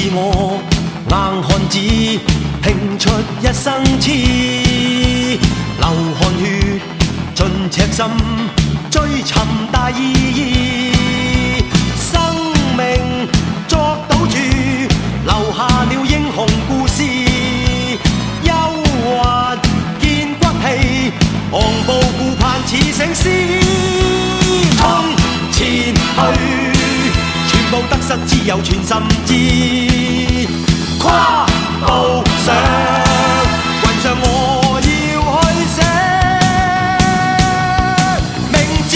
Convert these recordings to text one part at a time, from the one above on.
是我硬漢子拼出一生痴，流汗血盡赤心追尋大意義，生命作賭注留下了英雄故事，憂鬱見骨氣，昂步顧盼似醒獅，衝前去。全部得失只有全心知，跨步上雲上我要去寫名字。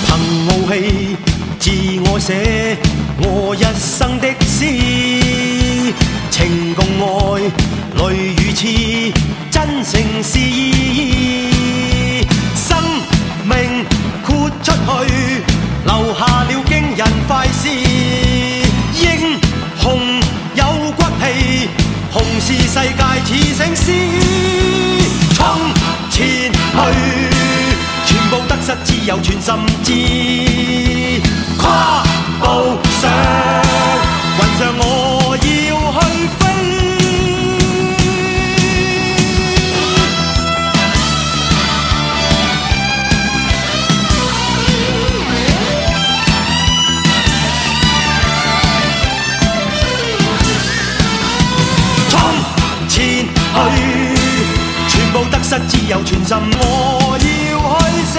憑傲氣自我寫我一生的詩，情共愛，淚與痴，真誠是意義。生命豁出去，留下了驚人快事。英雄有骨氣，雄視世界似醒獅。衝前去，全部得失只有全心知。跨步上雲上我要去飛，衝前去，全部得失只有全心，我要去寫。